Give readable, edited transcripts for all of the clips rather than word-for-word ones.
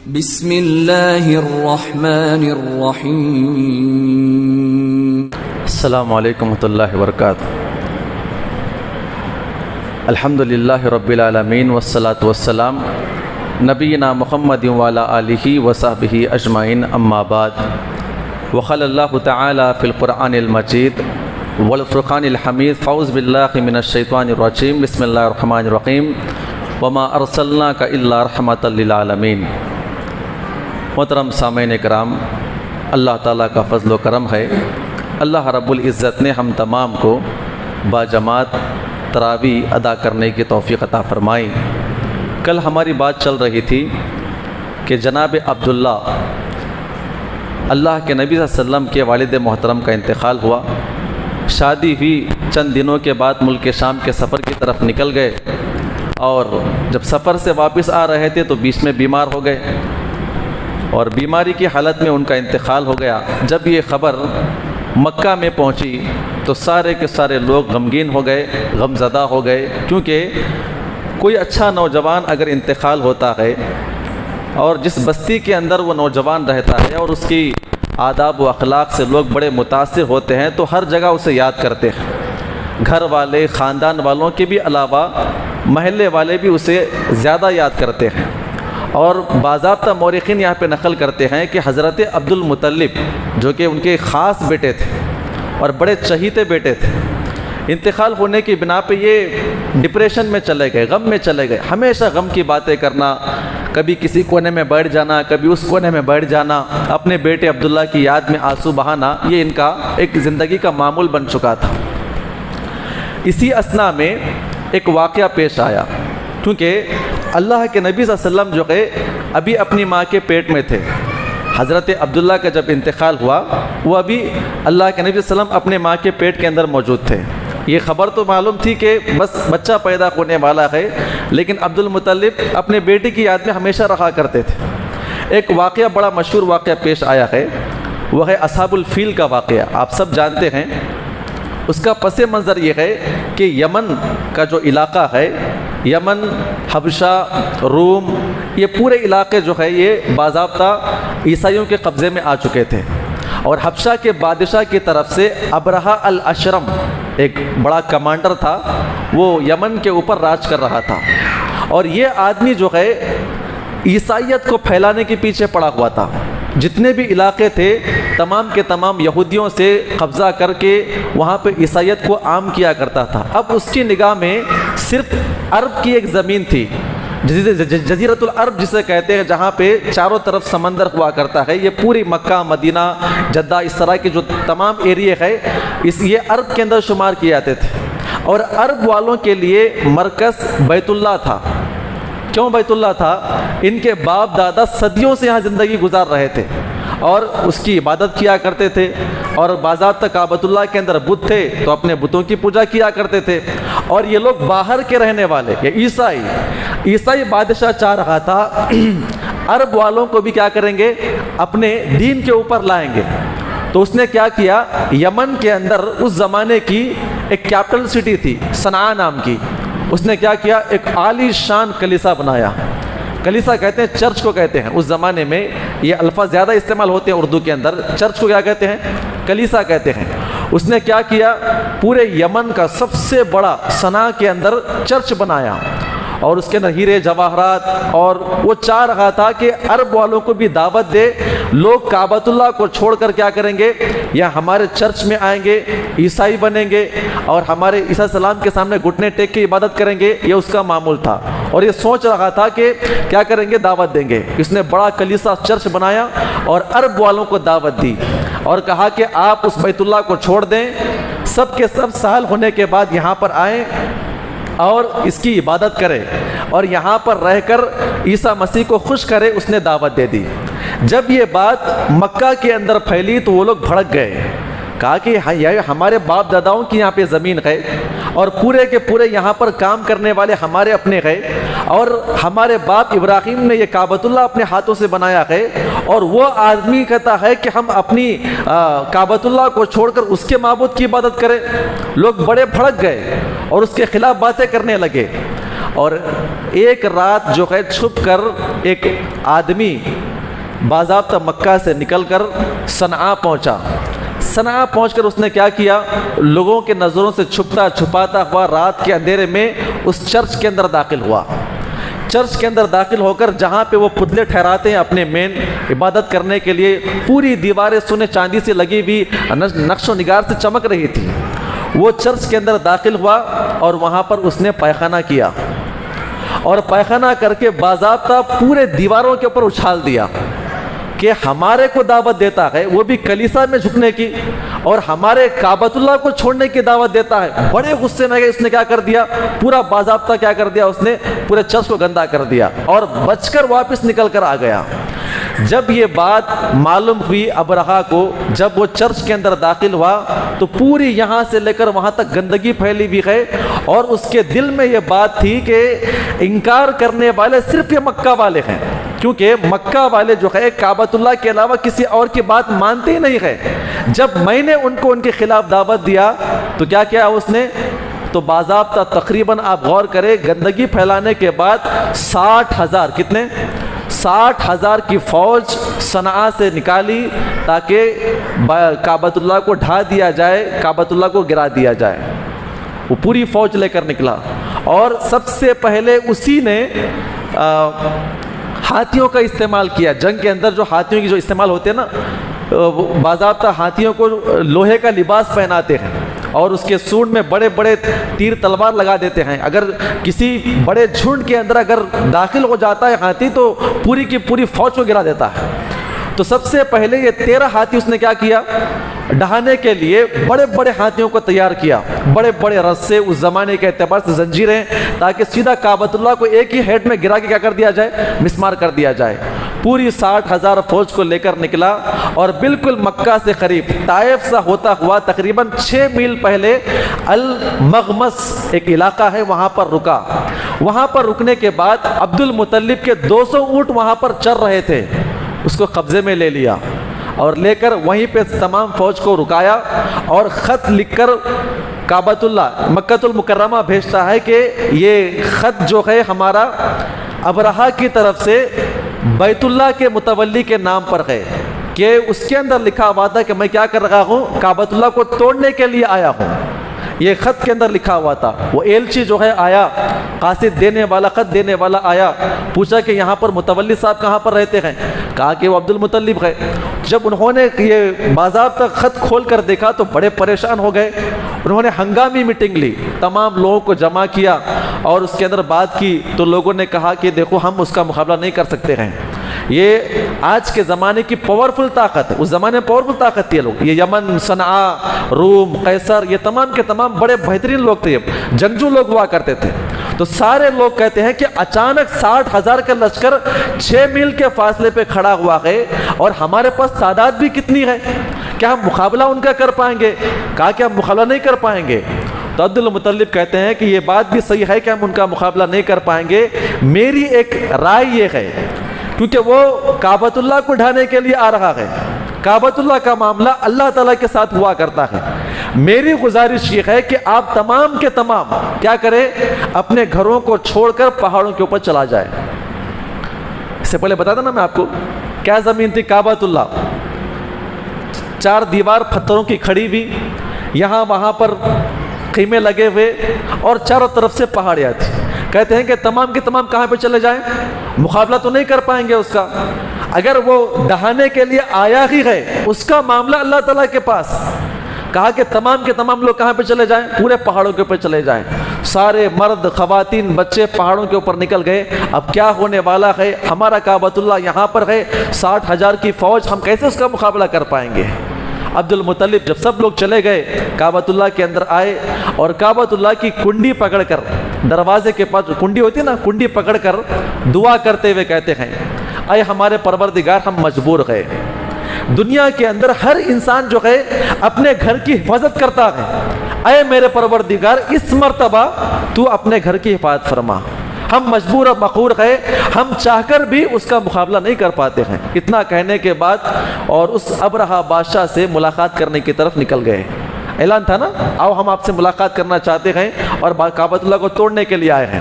بسم اللہ الرحمن الرحیم۔ السلام علیکم ورحمۃ اللہ وبرکاتہ۔ الحمد للہ رب العالمین والصلاة والسلام نبینا محمد وعلی آلہ وصحبہ اجمعین، اما بعد۔ وقال اللہ تعالی فی القرآن المجید والفرقان الحمید، فاعوذ باللہ من الشیطان الرجیم، بسم اللہ الرحمن الرحیم، وما ارسلناک الا رحمۃ للعالمین۔ محترم سامعین کرام، اللہ تعالیٰ کا فضل و کرم ہے، اللہ رب العزت نے ہم تمام کو باجماعت تراویح ادا کرنے کی توفیق عطا فرمائی۔ کل ہماری بات چل رہی تھی کہ جناب عبداللہ، اللہ کے نبی صلی اللہ علیہ وسلم کے والد محترم کا انتقال ہوا، شادی ہوئی، چند دنوں کے بعد ملک شام کے سفر کی طرف نکل گئے، اور جب سفر سے واپس آ رہے تھے تو بیچ میں بیمار ہو گئے، اور بیماری کی حالت میں ان کا انتقال ہو گیا۔ جب یہ خبر مکہ میں پہنچی تو سارے کے سارے لوگ غمگین ہو گئے، غم زدہ ہو گئے، کیونکہ کوئی اچھا نوجوان اگر انتقال ہوتا ہے اور جس بستی کے اندر وہ نوجوان رہتا ہے اور اس کی آداب و اخلاق سے لوگ بڑے متاثر ہوتے ہیں تو ہر جگہ اسے یاد کرتے ہیں، گھر والے، خاندان والوں کے بھی علاوہ محلے والے بھی اسے زیادہ یاد کرتے ہیں۔ اور باضابطہ مورخین یہاں پہ نقل کرتے ہیں کہ حضرت عبد المطلب، جو کہ ان کے خاص بیٹے تھے اور بڑے چہیتے بیٹے تھے، انتقال ہونے کی بنا پہ یہ ڈپریشن میں چلے گئے، غم میں چلے گئے، ہمیشہ غم کی باتیں کرنا، کبھی کسی کونے میں بیٹھ جانا، کبھی اس کونے میں بیٹھ جانا، اپنے بیٹے عبداللہ کی یاد میں آنسو بہانا، یہ ان کا ایک زندگی کا معمول بن چکا تھا۔ اسی اثنا میں ایک واقعہ پیش آیا، کیونکہ اللہ کے نبی صلی اللہ علیہ وسلم جو ہے ابھی اپنی ماں کے پیٹ میں تھے۔ حضرت عبداللہ کا جب انتقال ہوا، وہ ابھی اللہ کے نبی صلی اللہ علیہ وسلم اپنے ماں کے پیٹ کے اندر موجود تھے۔ یہ خبر تو معلوم تھی کہ بس بچہ پیدا ہونے والا ہے، لیکن عبد المطلب اپنے بیٹے کی یاد میں ہمیشہ رہا کرتے تھے۔ ایک واقعہ، بڑا مشہور واقعہ پیش آیا ہے، وہ ہے اصحاب الفیل کا واقعہ، آپ سب جانتے ہیں۔ اس کا پس منظر یہ ہے کہ یمن کا جو علاقہ ہے، یمن، حبشہ، روم، یہ پورے علاقے جو ہے یہ باضابطہ عیسائیوں کے قبضے میں آ چکے تھے، اور حبشہ کے بادشاہ کی طرف سے ابرہہ الاشرم ایک بڑا کمانڈر تھا، وہ یمن کے اوپر راج کر رہا تھا، اور یہ آدمی جو ہے عیسائیت کو پھیلانے کے پیچھے پڑا ہوا تھا۔ جتنے بھی علاقے تھے تمام کے تمام یہودیوں سے قبضہ کر کے وہاں پہ عیسائیت کو عام کیا کرتا تھا۔ اب اس کی نگاہ میں صرف عرب کی ایک زمین تھی، جزیرۃ العرب جسے کہتے ہیں، جہاں پہ چاروں طرف سمندر ہوا کرتا ہے، یہ پوری مکہ، مدینہ، جدہ، اس طرح کے جو تمام ایریے ہے، یہ عرب کے اندر شمار کیے جاتے تھے، اور عرب والوں کے لیے مرکز بیت اللہ تھا۔ کیوں بیت اللہ تھا؟ ان کے باپ دادا صدیوں سے یہاں زندگی گزار رہے تھے اور اس کی عبادت کیا کرتے تھے، اور باضابطہ کعبۃ اللہ کے اندر بت تھے تو اپنے بتوں کی پوجا کیا کرتے تھے۔ اور یہ لوگ باہر کے رہنے والے، یہ عیسائی بادشاہ چاہ رہا تھا عرب والوں کو بھی کیا کریں گے، اپنے دین کے اوپر لائیں گے۔ تو اس نے کیا کیا، یمن کے اندر اس زمانے کی ایک کیپٹل سٹی تھی، صنعاء نام کی، اس نے کیا کیا، ایک عالی شان کلیسا بنایا۔ کلیسا کہتے ہیں، چرچ کو کہتے ہیں، اس زمانے میں یہ الفاظ زیادہ استعمال ہوتے ہیں اردو کے اندر، چرچ کو کیا کہتے ہیں، کلیسا کہتے ہیں۔ اس نے کیا کیا، پورے یمن کا سب سے بڑا صنعاء کے اندر چرچ بنایا، اور اس کے اندر ہیرے جواہرات، اور وہ چاہ رہا تھا کہ عرب والوں کو بھی دعوت دے، لوگ کعبۃ اللہ کو چھوڑ کر کیا کریں گے، یا ہمارے چرچ میں آئیں گے، عیسائی بنیں گے، اور ہمارے عیسیٰ السلام کے سامنے گھٹنے ٹیک کے عبادت کریں گے۔ یہ اس کا معمول تھا، اور یہ سوچ رہا تھا کہ کیا کریں گے، دعوت دیں گے۔ اس نے بڑا کلیسا چرچ بنایا اور عرب والوں کو دعوت دی، اور کہا کہ آپ اس بیت اللہ کو چھوڑ دیں، سب کے سب سال ہونے کے بعد یہاں پر آئیں اور اس کی عبادت کرے، اور یہاں پر رہ کر عیسیٰ مسیح کو خوش کرے۔ اس نے دعوت دے دی۔ جب یہ بات مکہ کے اندر پھیلی تو وہ لوگ بھڑک گئے، کہا کہ ہمارے باپ داداؤں کی یہاں پہ زمین ہے، اور پورے کے پورے یہاں پر کام کرنے والے ہمارے اپنے ہیں، اور ہمارے باپ ابراہیم نے یہ کعبۃ اللہ اپنے ہاتھوں سے بنایا ہے، اور وہ آدمی کہتا ہے کہ ہم اپنی کعبۃ اللہ کو چھوڑ کر اس کے معبود کی عبادت کریں۔ لوگ بڑے بھڑک گئے اور اس کے خلاف باتیں کرنے لگے، اور ایک رات جو ہے چھپ کر ایک آدمی باضابطہ مکہ سے نکل کر صنعاء پہنچا۔ صنعاء پہنچ کر اس نے کیا کیا، لوگوں کے نظروں سے چھپتا چھپاتا ہوا رات کے اندھیرے میں اس چرچ کے اندر داخل ہوا۔ چرچ کے اندر داخل ہو کر جہاں پہ وہ پتلے ٹھہراتے ہیں اپنے مین عبادت کرنے کے لیے، پوری دیواریں سونے چاندی سے لگی ہوئی نقش و نگار سے چمک رہی تھی، وہ چرچ کے اندر داخل ہوا اور وہاں پر اس نے پائخانہ کیا، اور پائخانہ کر کے باضابطہ پورے دیواروں کے اوپر اچھال دیا کہ ہمارے کو دعوت دیتا ہے، وہ بھی کلیسا میں جھکنے کی، اور ہمارے کعبۃ اللہ کو چھوڑنے کی دعوت دیتا ہے۔ بڑے غصے میں گئے، اس نے کیا کر دیا، پورا باضابطہ کیا کر دیا، اس نے پورے چرچ کو گندا کر دیا اور بچ کر واپس نکل کر آ گیا۔ جب یہ بات معلوم ہوئی ابرہہ کو، جب وہ چرچ کے اندر داخل ہوا تو پوری یہاں سے لے کر وہاں تک گندگی پھیلی ہوئی ہے، اور اس کے دل میں یہ بات تھی کہ انکار کرنے والے صرف یہ مکہ والے ہیں، کیونکہ مکہ والے جو ہے کعبۃ اللہ کے علاوہ کسی اور کی بات مانتے ہی نہیں ہے۔ جب میں نے ان کو ان کے خلاف دعوت دیا تو کیا کیا اس نے، تو باضابطہ تقریباً آپ غور کریں، گندگی پھیلانے کے بعد 60,000 کتنے 60,000 کی فوج صنعاء سے نکالی تاکہ کعبۃ اللہ کو ڈھا دیا جائے، کعبۃ اللہ کو گرا دیا جائے۔ وہ پوری فوج لے کر نکلا، اور سب سے پہلے اسی نے ہاتھیوں کا استعمال کیا۔ جنگ کے اندر جو ہاتھیوں کی جو استعمال ہوتے ہیں نا، باضابطہ ہاتھیوں کو لوہے کا لباس پہناتے ہیں اور اس کے سونڈ میں بڑے بڑے تیر تلوار لگا دیتے ہیں۔ اگر کسی بڑے جھنڈ کے اندر اگر داخل ہو جاتا ہے ہاتھی تو پوری کی پوری فوج کو گرا دیتا ہے۔ تو سب سے پہلے یہ 13 ہاتھی اس نے کیا کیا، ڈھانے کے لیے بڑے بڑے ہاتھیوں کو تیار کیا، بڑے بڑے رسے، اس زمانے کے اعتبار سے زنجیریں، تاکہ سیدھا کعبۃ اللہ کو ایک ہی ہیڈ میں گرا کے کیا کر دیا جائے، مسمار کر دیا جائے۔ پوری 60,000 فوج کو لے کر نکلا، اور بالکل مکہ سے قریب طائف سے ہوتا ہوا تقریباً 6 میل پہلے المغمس ایک علاقہ ہے، وہاں پر رکا۔ وہاں پر رکنے کے بعد عبد المطلب کے 200 اونٹ وہاں پر چر رہے تھے، اس کو قبضے میں لے لیا اور لے کر وہیں پہ تمام فوج کو رکایا، اور خط لکھ کر کعبۃ اللہ مکۃ المکرمہ بھیجتا ہے کہ یہ خط جو ہے ہمارا ابرہہ کی طرف سے بیت اللہ کے متولی کے نام پر ہے، کہ اس کے اندر لکھا ہوا تھا کہ میں کیا کر رہا ہوں، کعبۃ اللہ کو توڑنے کے لیے آیا ہوں۔ یہ خط کے اندر لکھا ہوا تھا۔ وہ ایلچی جو ہے آیا، قاصد دینے والا، خط دینے والا آیا، پوچھا کہ یہاں پر متولی صاحب کہاں پر رہتے ہیں، کہا کہ وہ عبد المطلب ہے۔ جب انہوں نے یہ باضابطہ خط کھول کر دیکھا تو بڑے پریشان ہو گئے۔ انہوں نے ہنگامی میٹنگ لی، تمام لوگوں کو جمع کیا اور اس کے اندر بات کی، تو لوگوں نے کہا کہ دیکھو ہم اس کا مقابلہ نہیں کر سکتے ہیں، یہ آج کے زمانے کی پاورفل طاقت ہے، اس زمانے میں پاورفل طاقت تھی لوگ، یہ یمن، صنعاء، روم، قیصر، یہ تمام کے تمام بڑے بہترین لوگ تھے، جنگجو لوگ ہوا کرتے تھے۔ تو سارے لوگ کہتے ہیں کہ اچانک 60,000 کا لشکر 6 میل کے فاصلے پہ کھڑا ہوا ہے، اور ہمارے پاس تعداد بھی کتنی ہے، کیا ہم مقابلہ ان کا کر پائیں گے؟ کہا کہ ہم مقابلہ نہیں کر پائیں گے۔ تو عبد المطلب کہتے ہیں کہ یہ بات بھی صحیح ہے کہ ہم ان کا مقابلہ نہیں کر پائیں گے، میری ایک رائے یہ ہے، کیونکہ وہ کعبۃ اللہ کو ڈھانے کے لیے آ رہا ہے، کعبۃ اللہ کا معاملہ اللہ تعالیٰ کے ساتھ ہوا کرتا ہے، میری گزارش یہ ہے کہ آپ تمام کے تمام کیا کریں، اپنے گھروں کو چھوڑ کر پہاڑوں کے اوپر چلا جائے۔ اس سے پہلے بتا تھا نا میں آپ کو، کیا زمین تھی، کعبۃ اللہ، 4 دیوار پتھروں کی کھڑی ہوئی، یہاں وہاں پر خیمے لگے ہوئے، اور چاروں طرف سے پہاڑیاں تھی۔ کہتے ہیں کہ تمام کے تمام کہاں پہ چلے جائیں، مقابلہ تو نہیں کر پائیں گے اس کا، اگر وہ ڈہانے کے لیے آیا ہی ہے، اس کا معاملہ اللہ تعالیٰ کے پاس۔ کہا کہ تمام کے تمام لوگ کہاں پہ چلے جائیں، پورے پہاڑوں کے اوپر چلے جائیں۔ سارے مرد، خواتین، بچے پہاڑوں کے اوپر نکل گئے۔ اب کیا ہونے والا ہے، ہمارا کعبۃ اللہ یہاں پر ہے، 60,000 کی فوج، ہم کیسے اس کا مقابلہ کر پائیں گے؟ عبد المطلب جب سب لوگ چلے گئے، کعبۃ اللہ کے اندر آئے، اور کعبۃ اللہ کی کنڈی پکڑ کر، دروازے کے پاس کنڈی ہوتی ہے نا، کنڈی پکڑ کر دعا کرتے ہوئے کہتے ہیں، اے ہمارے پروردگار، ہم مجبور گئے، دنیا کے اندر ہر انسان جو ہے اپنے گھر کی حفاظت کرتا ہے، اے میرے پروردگار، اس مرتبہ تو اپنے گھر کی حفاظت فرما، ہم مجبور اور مقہور ہے، ہم چاہ کر بھی اس کا مقابلہ نہیں کر پاتے ہیں۔ اتنا کہنے کے بعد اور اس ابرہہ بادشاہ سے ملاقات کرنے کی طرف نکل گئے۔ اعلان تھا نا، آؤ ہم آپ سے ملاقات کرنا چاہتے ہیں اور کعبۃ اللہ کو توڑنے کے لیے آئے ہیں۔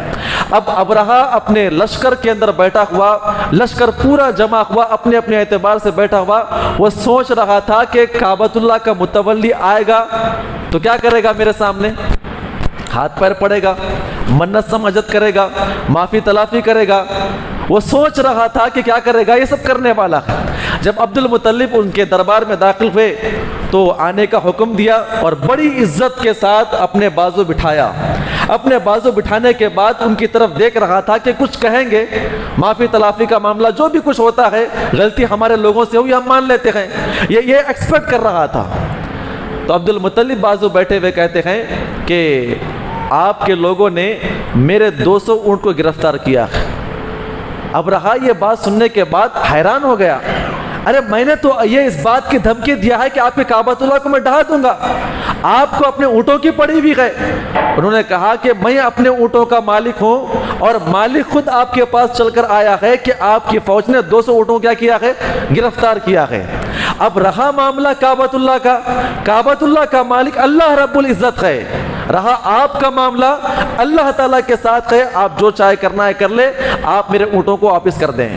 اب ابرہہ اپنے لشکر کے اندر بیٹھا ہوا، لشکر پورا جمع ہوا، اپنے اپنے اعتبار سے بیٹھا ہوا، وہ سوچ رہا تھا کہ کعبۃ اللہ کا متولی آئے گا تو کیا کرے گا، میرے سامنے ہاتھ پیر پڑے گا، منت سمجھت کرے گا، معافی تلافی کرے گا۔ وہ سوچ رہا تھا کہ کیا کرے گا، یہ سب کرنے والا ہے۔ جب عبد المطلب ان کے دربار میں داخل ہوئے تو آنے کا حکم دیا اور بڑی عزت کے ساتھ اپنے بازو بٹھایا۔ اپنے بازو بٹھانے کے بعد ان کی طرف دیکھ رہا تھا کہ کچھ کہیں گے، معافی تلافی کا معاملہ جو بھی کچھ ہوتا ہے، غلطی ہمارے لوگوں سے ہوئی ہم مان لیتے ہیں، یہ ایکسپیکٹ کر رہا تھا۔ تو عبد المطلب بازو بیٹھے ہوئے کہتے ہیں کہ آپ کے لوگوں نے میرے 200 اونٹ کو گرفتار کیا۔ ابرہہ یہ بات سننے کے بعد حیران ہو گیا، ارے میں نے تو یہ اس بات کی دھمکی دیا ہے کہ آپ کے کعبۃ اللہ کو میں ڈھا دوں گا، آپ کو اپنے اونٹوں کی پڑی ہوئی ہے۔ انہوں نے کہا کہ میں اپنے اونٹوں کا مالک ہوں اور مالک خود آپ کے پاس چل کر آیا ہے کہ آپ کی فوج نے 200 اونٹوں کیا کیا ہے، گرفتار کیا ہے۔ اب رہا معاملہ کعبۃ اللہ کا، کعبۃ اللہ کا مالک اللہ رب العزت ہے، رہا آپ کا معاملہ اللہ تعالیٰ کے ساتھ ہے، آپ جو چاہے کرنا ہے کر لے، آپ میرے اونٹوں کو واپس کر دیں۔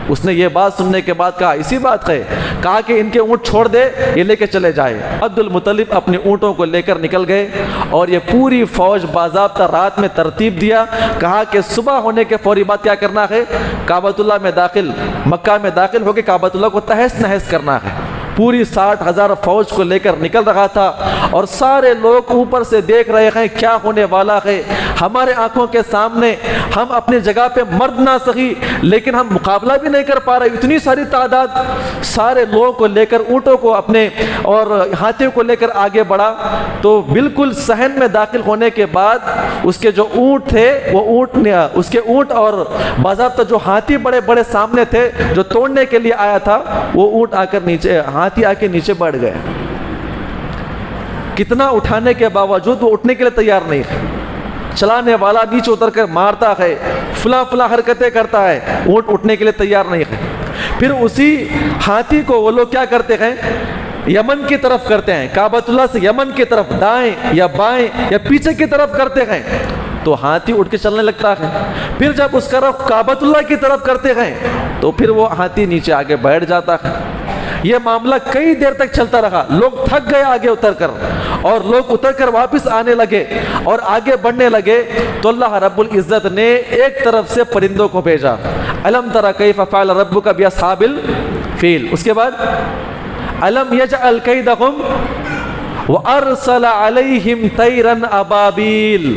اس نے یہ بات سننے کے بعد کہا اسی بات ہے، کہا کہ ان کے اونٹ چھوڑ دے، یہ لے کے چلے جائے۔ عبد المطلب اپنے اونٹوں کو لے کر نکل گئے اور یہ پوری فوج باضابطہ رات میں ترتیب دیا، کہا کہ صبح ہونے کے فوری بعد کیا کرنا ہے، کعبۃ اللہ میں داخل، مکہ میں داخل ہو کے کعبۃ اللہ کو تہس نہس کرنا ہے۔ پوری 60,000 فوج کو لے کر نکل رہا تھا اور سارے لوگ اوپر سے دیکھ رہے ہیں کیا ہونے والا ہے۔ ہمارے آنکھوں کے سامنے ہم اپنی جگہ پہ مرد نہ سہی لیکن ہم مقابلہ بھی نہیں کر پا رہے، اتنی ساری تعداد، سارے لوگوں کو لے کر اونٹوں کو اپنے اور ہاتھیوں کو لے کر آگے بڑھا۔ تو بالکل صحن میں داخل ہونے کے بعد اس کے جو اونٹ تھے وہ اس کے اونٹ اور باضابطہ جو ہاتھی بڑے بڑے سامنے تھے جو توڑنے کے لیے آیا تھا، وہ اونٹ آ کر نیچے، ہاتھی آ کے نیچے بیٹھ گئے۔ کتنا اٹھانے کے باوجود وہ اٹھنے کے لیے تیار نہیں ہے۔ چلانے والا نیچے اتر کر مارتا ہے، فلاں حرکتیں کرتا ہے، اونٹ اٹھنے کے لیے تیار نہیں ہے۔ پھر اسی ہاتھی کو وہ لوگ کیا کرتے ہیں، یمن کی طرف کرتے ہیں، کعبۃ اللہ سے یمن کی طرف دائیں یا بائیں یا پیچھے کی طرف کرتے ہیں تو ہاتھی اٹھ کے چلنے لگتا ہے۔ پھر جب اس کا رخ کعبۃ اللہ کی طرف کرتے ہیں تو پھر وہ ہاتھی نیچے آگے بیٹھ جاتا ہے۔ یہ معاملہ کئی دیر تک چلتا رہا، لوگ تھک گئے آگے اتر کر، اور لوگ اتر کر واپس آنے لگے اور آگے بڑھنے لگے تو اللہ رب العزت نے ایک طرف سے پرندوں کو بھیجا، الم تری کیف فعل ربک باصحاب الفیل، اس کے بعد الم یجعل کیدہم وارسل علیہم طیرا ابابیل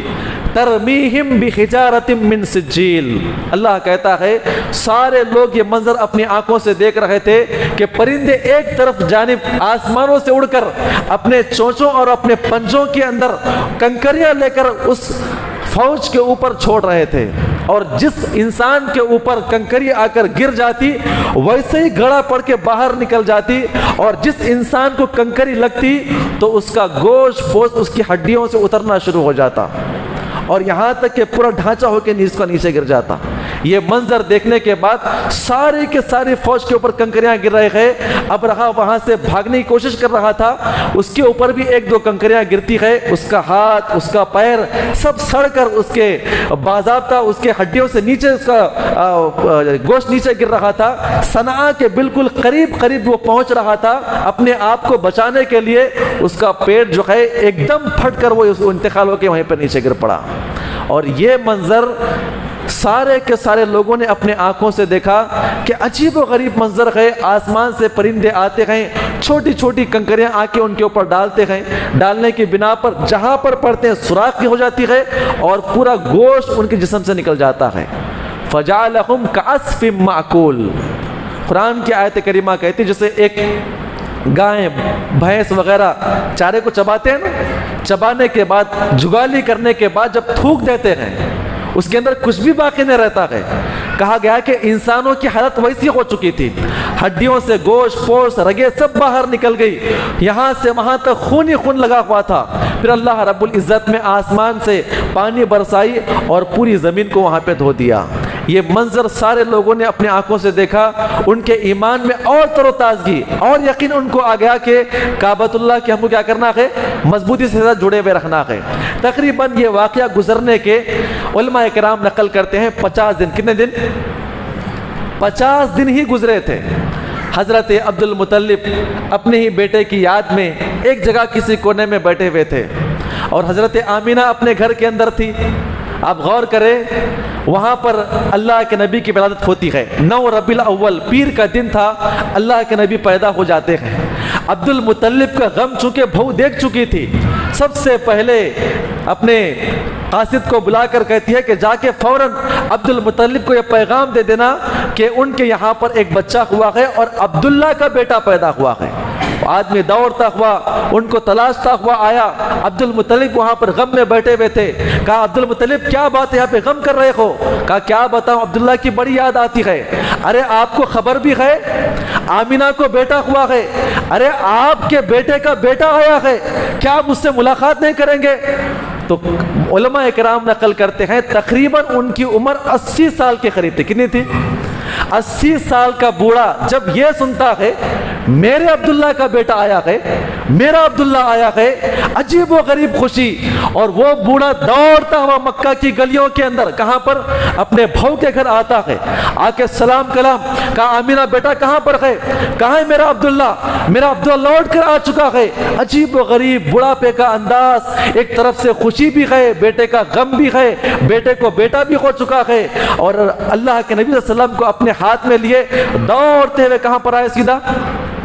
ترمیہم بحجارۃ من سجیل۔ اللہ کہتا ہے سارے لوگ یہ منظر اپنی آنکھوں سے دیکھ رہے تھے کہ پرندے ایک طرف جانب آسمانوں سے اڑ کر اپنے چونچوں اور اپنے پنجوں کے اندر کنکریاں لے کر اس فوج کے اوپر چھوڑ رہے تھے، اور جس انسان کے اوپر کنکری آ کر گر جاتی ویسے ہی گڑا پڑ کے باہر نکل جاتی، اور جس انسان کو کنکری لگتی تو اس کا گوشت پوست اس کی ہڈیوں سے اترنا شروع ہو جاتا، اور یہاں تک کہ پورا ڈھانچہ ہو کے نیچے گر جاتا۔ یہ منظر دیکھنے کے بعد ساری کے ساری فوج کے اوپر کنکریاں گر رہے ہیں۔ ابرہہ وہاں سے بھاگنے کی کوشش کر رہا تھا، اس کے اوپر بھی ایک دو کنکریاں گرتی ہے، اس کا ہاتھ، اس کا پیر سب سڑ کر اس کے باضابطہ اس کے ہڈیوں سے نیچے اس کا گوشت نیچے گر رہا تھا۔ صنعاء کے بالکل قریب وہ پہنچ رہا تھا، اپنے آپ کو بچانے کے لیے اس کا پیٹ جو ہے ایک دم پھٹ کر وہ انتقال ہو کے وہیں پر نیچے گر پڑا۔ اور یہ منظر سارے کے سارے لوگوں نے اپنے آنکھوں سے دیکھا کہ عجیب و غریب منظر ہے، آسمان سے پرندے آتے ہیں، چھوٹی چھوٹی کنکریاں آ کے ان کے اوپر ڈالتے ہیں، ڈالنے کی بنا پر جہاں پر پڑتے ہیں سوراخ ہو جاتی ہے اور پورا گوشت ان کے جسم سے نکل جاتا ہے۔ فجعلہم کعصف معکول، قرآن کی آیت کریمہ کہتی جیسے ایک گائیں بھینس وغیرہ چارے کو چباتے ہیں نا، چبانے کے بعد جگالی کرنے کے بعد جب تھوک دیتے ہیں اس کے اندر کچھ بھی باقی نہیں رہتا ہے۔ کہا گیا کہ انسانوں کی حالت ویسی ہو چکی تھی، ہڈیوں سے گوشت پوست رگیں سب باہر نکل گئی، یہاں سے وہاں تک خون ہی خون لگا ہوا تھا۔ پھر اللہ رب العزت میں آسمان سے پانی برسائی اور پوری زمین کو وہاں پہ دھو دیا۔ یہ منظر سارے لوگوں نے اپنے آنکھوں سے دیکھا، ان کے ایمان میں اور تر و تازگی اور یقین ان کو آ گیا کہ کعبۃ اللہ کے ہم کو کیا کرنا ہے، مضبوطی سے جڑے ہوئے رکھنا ہے۔ تقریباً یہ واقعہ گزرنے کے علماء کرام نقل کرتے ہیں 50 دن، کتنے دن؟ 50 دن ہی گزرے تھے۔ حضرت عبد المطلب اپنے ہی بیٹے کی یاد میں ایک جگہ کسی کونے میں بیٹھے ہوئے تھے، اور حضرت آمینہ اپنے گھر کے اندر تھی۔ آپ غور کریں، وہاں پر اللہ کے نبی کی ولادت ہوتی ہے، 9 ربیع الاول پیر کا دن تھا، اللہ کے نبی پیدا ہو جاتے ہیں۔ عبد المطلب کا غم چونکہ بہو دیکھ چکی تھی، سب سے پہلے اپنے قاصد کو بلا کر کہتی ہے کہ جا کے فوراً عبد المطلب کو یہ پیغام دے دینا کہ ان کے یہاں پر ایک بچہ ہوا ہے اور عبداللہ کا بیٹا پیدا ہوا ہے۔ آدمی دوڑتا ہوا ان کو تلاشتا ہوا آیا، عبد المطلب وہاں پر غم میں بیٹھے ہوئے تھے۔ کہا عبد المطلب کیا بات ہے، یہاں پہ غم کر رہے ہو؟ کہا کیا بتاؤں، عبداللہ کی بڑی یاد آتی ہے۔ ارے آپ کو خبر بھی ہے آمینہ کو بیٹا ہوا ہے، ارے آپ کے بیٹے کا بیٹا آیا ہے، کیا آپ مجھ سے ملاقات نہیں کریں گے؟ تو علماء کرام نقل کرتے ہیں تقریباً ان کی عمر 80 سال کے قریب تھی۔ کتنی تھی؟ 80 سال کا بوڑھا جب یہ سنتا ہے میرے عبداللہ کا بیٹا آیا ہے، میرا عبداللہ آیا ہے، عجیب و غریب خوشی۔ اور وہ بوڑھا دوڑتا ہوا مکہ کی گلیوں کے اندر، کہاں پر؟ اپنے بھاؤ کے گھر آتا ہے، آ کے سلام کلام، کہا آمینہ بیٹا کہاں پر ہے؟ کہاں ہے میرا عبداللہ؟ میرا عبداللہ لوٹ کر آ چکا ہے۔ عجیب و غریب بڑھاپے کا انداز، ایک طرف سے خوشی بھی ہے، بیٹے کا غم بھی ہے، بیٹے کو بیٹا بھی ہو چکا ہے، اور اللہ کے نبی صلی اللہ علیہ وسلم کو اپنے ہاتھ میں لیے دوڑتے ہوئے کہاں پر آئے؟ سیدھا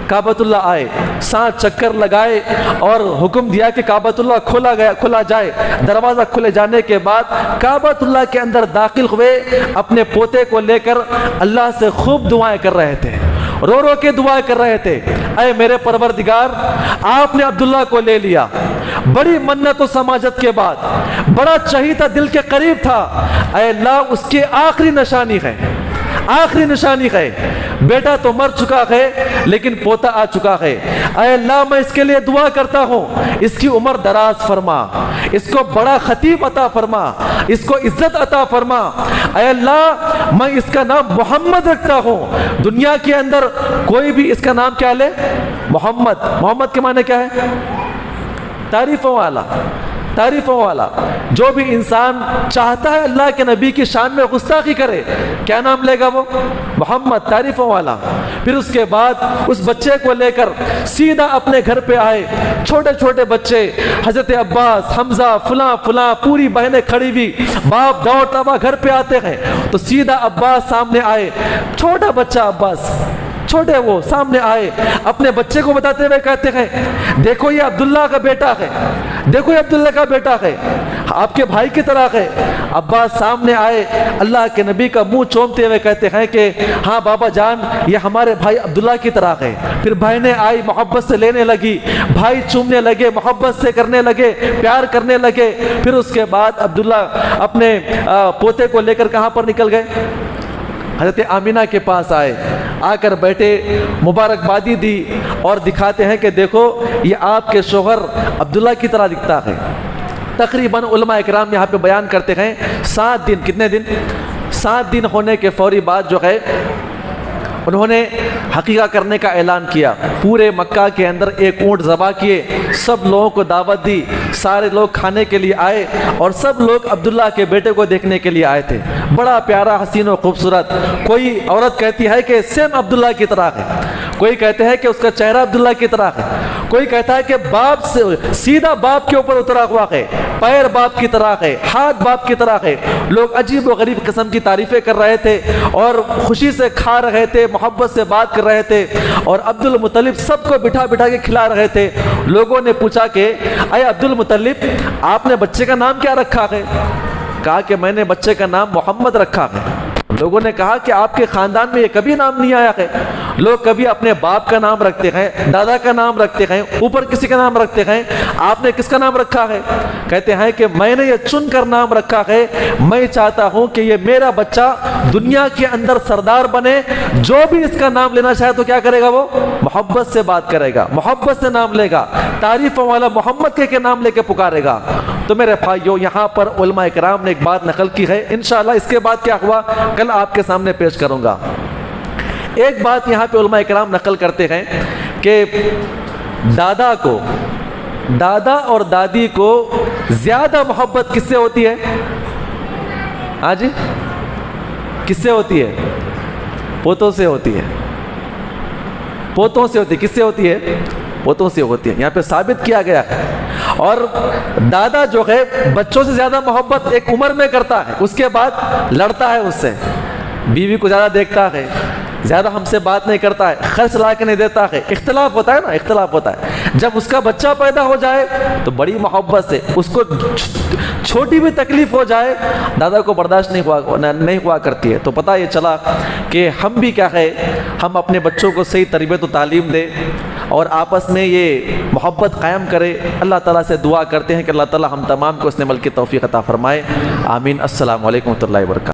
کعبۃ اللہ آئے، 7 چکر لگائے اور حکم دیا کہ کعبۃ اللہ کھولا جائے۔ دروازہ کھلے جانے کے بعد کعبۃ اللہ کے اندر داخل ہوئے، اپنے پوتے کو لے کر اللہ سے خوب دعائیں کر رہے تھے، رو رو کے دعائیں کر رہے تھے۔ اے میرے پروردگار، آپ نے عبداللہ کو لے لیا، بڑی منت و سماجت کے بعد، بڑا چہیتا دل کے قریب تھا، اے اللہ اس کی آخری نشانی ہے، آخری نشانی ہے، بیٹا تو مر چکا ہے لیکن پوتا آ چکا ہے۔ اے اللہ میں اس کے لیے دعا کرتا ہوں، اس کی عمر دراز فرما، اس کو بڑا خطیب عطا فرما، اس کو عزت عطا فرما۔ اے اللہ میں اس کا نام محمد رکھتا ہوں، دنیا کے اندر کوئی بھی اس کا نام کیا لے؟ محمد۔ محمد کے معنی کیا ہے؟ تعریفوں والا، تعریفوں والا۔ جو بھی انسان چاہتا ہے اللہ کے نبی کی شان میں گستاخی کرے، کیا نام لے گا وہ؟ محمد، تعریفوں والا۔ پھر اس کے بعد اس بچے کو لے کر سیدھا اپنے گھر پہ آئے، چھوٹے چھوٹے بچے، حضرت عباس، حمزہ، فلاں فلاں، پوری بہنیں کھڑی ہوئی، باپ دوڑتا ہوا گھر پہ آتے ہیں تو سیدھا عباس سامنے آئے، چھوٹا بچہ عباس، چھوٹے وہ سامنے آئے، اپنے بچے کو بتاتے ہوئے کہتے ہیں دیکھو یہ عبداللہ کا بیٹا ہے، دیکھو یہ عبداللہ کا بیٹا ہے، آپ کے بھائی کی طرح ہے۔ عباس سامنے آئے، اللہ کے نبی کا منہ چومتے ہوئے کہتے ہیں کہ ہاں بابا جان یہ ہمارے بھائی عبداللہ کی طرح ہے۔ پھر بہنیں آئی، محبت سے لینے لگی، بھائی چومنے لگے، محبت سے کرنے لگے، پیار کرنے لگے۔ پھر اس کے بعد عبداللہ اپنے پوتے کو لے کر کہاں پر نکل گئے؟ حضرت آمینہ کے پاس آئے، آ کر بیٹھے، مبارکبادی دی اور دکھاتے ہیں کہ دیکھو یہ آپ کے شوہر عبداللہ کی طرح دکھتا ہے۔ تقریباً علماء اکرام یہاں پہ بیان کرتے ہیں 7 دن، کتنے دن؟ 7 دن ہونے کے فوری بعد جو ہے انہوں نے حقیقہ کرنے کا اعلان کیا، پورے مکہ کے اندر ایک اونٹ ذبح کیے، سب لوگوں کو دعوت دی، سارے لوگ کھانے کے لیے آئے اور سب لوگ عبداللہ کے بیٹے کو دیکھنے کے لیے آئے تھے، بڑا پیارا، حسین و خوبصورت۔ کوئی عورت کہتی ہے کہ سیم عبداللہ کی طرح ہے، کوئی کہتے ہیں کہ اس کا چہرہ عبداللہ کی طرح ہے، کوئی کہتا ہے کہ باپ سے سیدھا باپ کے اوپر اترا ہوا ہے، پیر باپ کی طرح ہے، ہاتھ باپ کی طرح ہے۔ لوگ عجیب و غریب قسم کی تعریفیں کر رہے تھے اور خوشی سے کھا رہے تھے، محبت سے بات کر رہے تھے، اور عبد المطلب سب کو بٹھا بٹھا کے کھلا رہے تھے۔ لوگوں نے پوچھا کہ اے عبد المطلب آپ نے بچے کا نام کیا رکھا ہے؟ کہا کہ میں نے بچے کا نام محمد رکھا ہے۔ لوگوں نے کہا کہ آپ کے خاندان میں یہ کبھی نام نہیں آیا ہے؟ لوگ کبھی اپنے باپ کا نام رکھتے ہیں، دادا کا نام رکھتے ہیں، اوپر کسی کا نام رکھتے ہیں. آپ نے کس کا نام رکھا ہے؟ کہتے ہیں کہ میں نے یہ چن کر نام رکھا ہے، میں چاہتا ہوں کہ یہ میرا بچہ دنیا کے اندر سردار بنے، جو بھی اس کا نام لینا چاہے تو کیا کرے گا؟ وہ محبت سے بات کرے گا، محبت سے نام لے گا، تعریفوں والا محمد کے نام لے کے پکارے گا. تو میرے بھائیو، یہاں پر علماء کرام نے ایک بات نقل کی ہے، انشاءاللہ اس کے بعد کیا ہوا کل آپ کے سامنے پیش کروں گا. ایک بات یہاں پہ علماء کرام نقل کرتے ہیں کہ دادا اور دادی کو زیادہ محبت کس سے ہوتی ہے؟ ہاں جی، کس سے ہوتی ہے؟ پوتوں سے ہوتی ہے. پوتوں سے ہوتی ہے. کس سے ہوتی ہے؟ پوتوں سے ہوتی ہے. یہاں پہ ثابت کیا گیا ہے. اور دادا جو ہے بچوں سے زیادہ محبت ایک عمر میں کرتا ہے، اس کے بعد لڑتا ہے اس سے، بیوی کو زیادہ دیکھتا ہے، زیادہ ہم سے بات نہیں کرتا ہے، خرچ لا کے نہیں دیتا ہے. اختلاف ہوتا ہے نا، اختلاف ہوتا ہے. جب اس کا بچہ پیدا ہو جائے تو بڑی محبت سے اس کو چھوٹی بھی تکلیف ہو جائے دادا کو برداشت نہیں ہوا کرتی ہے. تو پتہ یہ چلا کہ ہم بھی کیا ہے، ہم اپنے بچوں کو صحیح تربیت و تعلیم دیں اور آپس میں یہ محبت قائم کرے. اللہ تعالیٰ سے دعا کرتے ہیں کہ اللہ تعالیٰ ہم تمام کو اس نے عمل کی توفیق عطا فرمائے. آمین. السلام علیکم ورحمۃ اللہ وبرکاتہ.